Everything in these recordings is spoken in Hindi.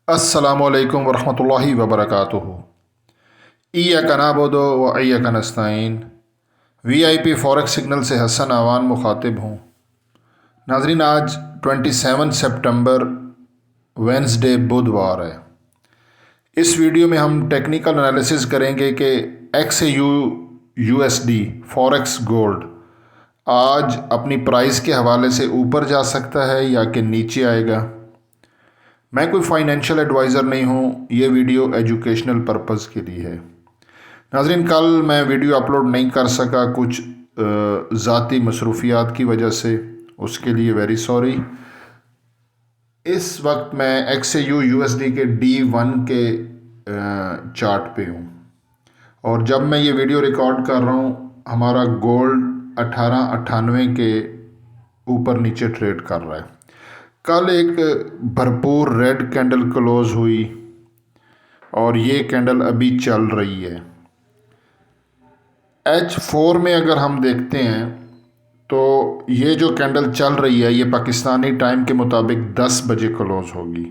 अस्सलामुअलैकुम वरहमतुल्लाहि वबरकातुहू। इय्याका नअबुदु व इय्याका नस्तईन। वीआईपी फॉरेक्स सिग्नल से हसन आवान मुखातिब हूँ। नाजरीन, आज 27 सितंबर वेंसडे बुधवार है। इस वीडियो में हम टेक्निकल एनालिसिस करेंगे कि XAU USD फॉरेक्स गोल्ड आज अपनी प्राइस के हवाले से ऊपर जा सकता है या कि नीचे आएगा। मैं कोई फाइनेंशियल एडवाइज़र नहीं हूँ, ये वीडियो एजुकेशनल पर्पज़ के लिए है। नाज़रीन, कल मैं वीडियो अपलोड नहीं कर सका कुछ ज़ाती मसरूफियात की वजह से, उसके लिए वेरी सॉरी। इस वक्त मैं XAU USD के D1 के चार्ट पे हूँ और जब मैं ये वीडियो रिकॉर्ड कर रहा हूँ हमारा गोल्ड 1898 के ऊपर नीचे ट्रेड कर रहा है। कल एक भरपूर रेड कैंडल क्लोज हुई और ये कैंडल अभी चल रही है। H4 में अगर हम देखते हैं तो ये जो कैंडल चल रही है ये पाकिस्तानी टाइम के मुताबिक 10 बजे क्लोज होगी।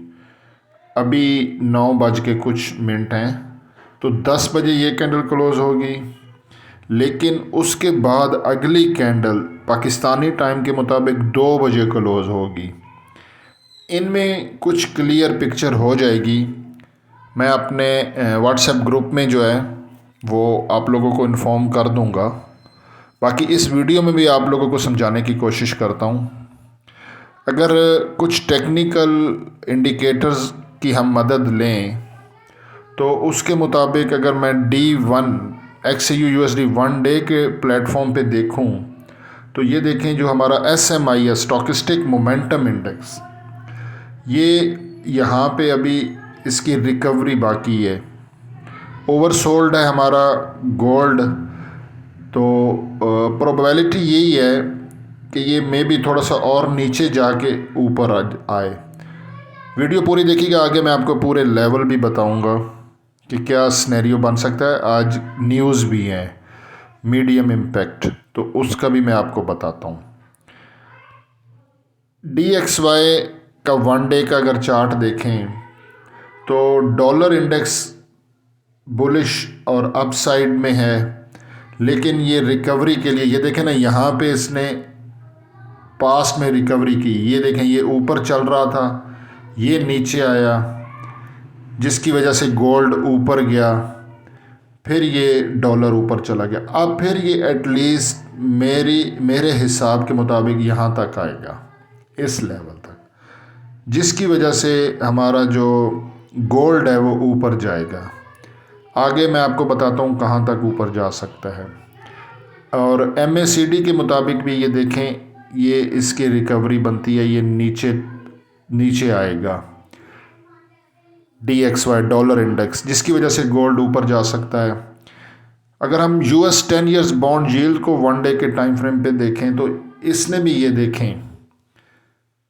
अभी 9 बज के कुछ मिनट हैं, तो 10 बजे ये कैंडल क्लोज होगी। लेकिन उसके बाद अगली कैंडल पाकिस्तानी टाइम के मुताबिक 2 बजे क्लोज होगी। इनमें कुछ क्लियर पिक्चर हो जाएगी। मैं अपने व्हाट्सएप ग्रुप में जो है वो आप लोगों को इन्फॉर्म कर दूंगा। बाकी इस वीडियो में भी आप लोगों को समझाने की कोशिश करता हूँ। अगर कुछ टेक्निकल इंडिकेटर्स की हम मदद लें तो उसके मुताबिक अगर मैं D1 XAU USD 1 डे के प्लेटफॉर्म पे देखूँ तो ये देखें, जो हमारा SMI स्टॉकिस्टिक मोमेंटम इंडेक्स, ये यहाँ पे अभी इसकी रिकवरी बाकी है। ओवरसोल्ड है हमारा गोल्ड, तो प्रोबेबिलिटी यही है कि ये मे भी थोड़ा सा और नीचे जाके ऊपर आए। वीडियो पूरी देखिएगा, आगे मैं आपको पूरे लेवल भी बताऊंगा कि क्या सिनेरियो बन सकता है। आज न्यूज़ भी है मीडियम इम्पैक्ट, तो उसका भी मैं आपको बताता हूँ। DXY का 1 डे का अगर चार्ट देखें तो डॉलर इंडेक्स बुलिश और अपसाइड में है, लेकिन ये रिकवरी के लिए, ये देखें ना, यहाँ पे इसने पास्ट में रिकवरी की। ये देखें, ये ऊपर चल रहा था, ये नीचे आया, जिसकी वजह से गोल्ड ऊपर गया, फिर ये डॉलर ऊपर चला गया। अब फिर ये एटलीस्ट मेरे हिसाब के मुताबिक यहाँ तक आएगा, इस लेवल तक, जिसकी वजह से हमारा जो गोल्ड है वो ऊपर जाएगा। आगे मैं आपको बताता हूँ कहाँ तक ऊपर जा सकता है। और MACD के मुताबिक भी ये देखें, ये इसकी रिकवरी बनती है, ये नीचे आएगा DXY डॉलर इंडेक्स, जिसकी वजह से गोल्ड ऊपर जा सकता है। अगर हम US 10 ईयर्स बॉन्ड यील्ड को 1 डे के टाइम फ्रेम पे देखें तो इसने भी, ये देखें,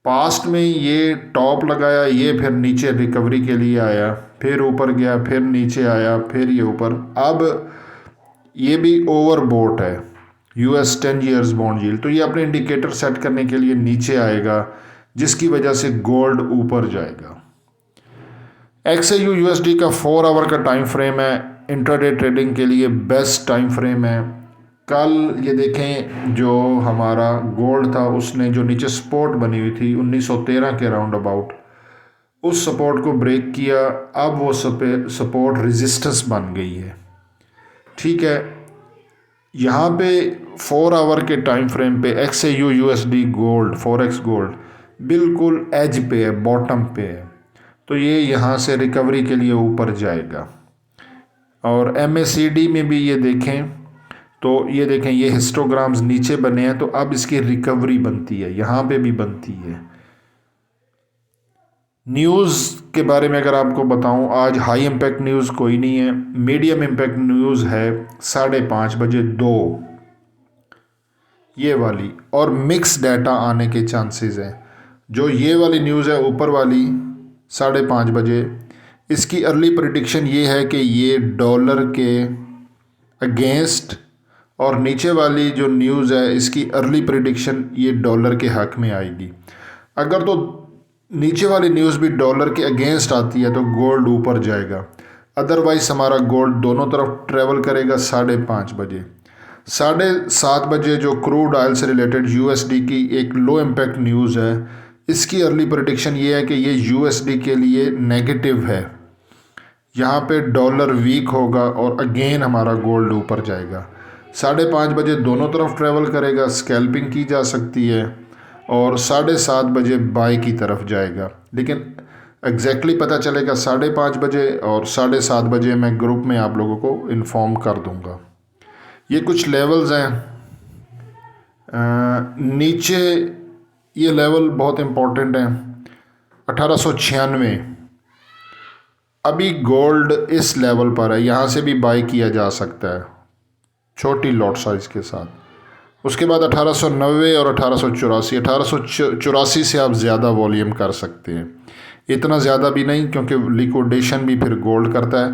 पास्ट में ये टॉप लगाया, ये फिर नीचे रिकवरी के लिए आया, फिर ऊपर गया, फिर नीचे आया, फिर ये ऊपर। अब ये भी ओवरबोट है US 10 ईयर्स बॉन्ड यील्ड, तो ये अपने इंडिकेटर सेट करने के लिए नीचे आएगा, जिसकी वजह से गोल्ड ऊपर जाएगा। XAU USD का 4 आवर का टाइम फ्रेम है, इंट्राडे ट्रेडिंग के लिए बेस्ट टाइम फ्रेम है। कल ये देखें, जो हमारा गोल्ड था उसने जो नीचे सपोर्ट बनी हुई थी 1913 के राउंड अबाउट, उस सपोर्ट को ब्रेक किया। अब वो सपोर्ट रेजिस्टेंस बन गई है। ठीक है, यहाँ पे 4 आवर के टाइम फ्रेम पे XAU USD gold, forex gold बिल्कुल एज पे है, बॉटम पे है, तो ये यहाँ से रिकवरी के लिए ऊपर जाएगा। और MACD में भी ये देखें तो ये देखें, ये हिस्टोग्राम्स नीचे बने हैं, तो अब इसकी रिकवरी बनती है, यहाँ पे भी बनती है। न्यूज़ के बारे में अगर आपको बताऊं, आज हाई इम्पैक्ट न्यूज़ कोई नहीं है, मीडियम इम्पैक्ट न्यूज़ है 5:30 बजे 2, ये वाली, और मिक्स डाटा आने के चांसेस हैं। जो ये वाली न्यूज़ है ऊपर वाली 5:30 बजे, इसकी अर्ली प्रिडिक्शन ये है कि ये डॉलर के अगेंस्ट, और नीचे वाली जो न्यूज़ है इसकी अर्ली प्रिडिक्शन ये डॉलर के हक में आएगी। अगर तो नीचे वाली न्यूज़ भी डॉलर के अगेंस्ट आती है तो गोल्ड ऊपर जाएगा। अदरवाइज़ हमारा गोल्ड दोनों तरफ ट्रेवल करेगा 5:30 बजे। 7:30 बजे जो क्रूड ऑयल से रिलेटेड यूएसडी की एक लो इम्पैक्ट न्यूज़ है, इसकी अर्ली प्रेडिक्शन ये है कि ये यूएसडी के लिए नेगेटिव है। यहाँ पे डॉलर वीक होगा और अगेन हमारा गोल्ड ऊपर जाएगा। 5:30 बजे दोनों तरफ ट्रेवल करेगा, स्कैल्पिंग की जा सकती है और 7:30 बजे बाई की तरफ जाएगा। लेकिन एग्जैक्टली पता चलेगा 5:30 बजे और 7:30 बजे मैं ग्रुप में आप लोगों को इन्फॉर्म कर दूंगा। ये कुछ लेवल्स हैं। नीचे ये लेवल बहुत इम्पोर्टेंट है, 1896। अभी गोल्ड इस लेवल पर है, यहाँ से भी बाई किया जा सकता है छोटी लॉट साइज़ के साथ। उसके बाद 1890 और 1884। 1884 से आप ज़्यादा वॉल्यूम कर सकते हैं, इतना ज़्यादा भी नहीं क्योंकि लिक्विडेशन भी फिर गोल्ड करता है,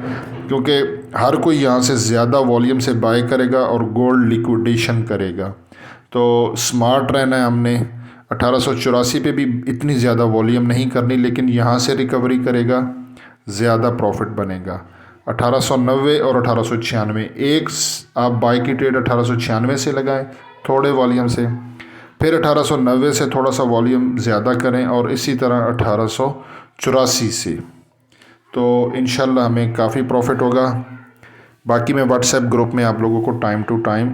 क्योंकि हर कोई यहाँ से ज़्यादा वॉल्यूम से बाय करेगा और गोल्ड लिक्विडेशन करेगा। तो स्मार्ट रहना है हमने। 1884 पे भी इतनी ज़्यादा वॉल्यूम नहीं करनी, लेकिन यहाँ से रिकवरी करेगा, ज़्यादा प्रॉफिट बनेगा। 1890 और 1896 एक आप बाई की ट्रेड 1896 से लगाएं थोड़े वॉल्यूम से, फिर 1890 से थोड़ा सा वॉल्यूम ज़्यादा करें और इसी तरह 1884 से, तो इंशाल्लाह हमें काफ़ी प्रॉफिट होगा। बाकी मैं व्हाट्सएप ग्रुप में आप लोगों को टाइम टू टाइम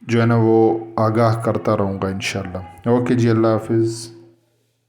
जो है ना वो आगाह करता रहूँगा इंशाल्लाह। ओके जी, अल्लाह हाफिज़।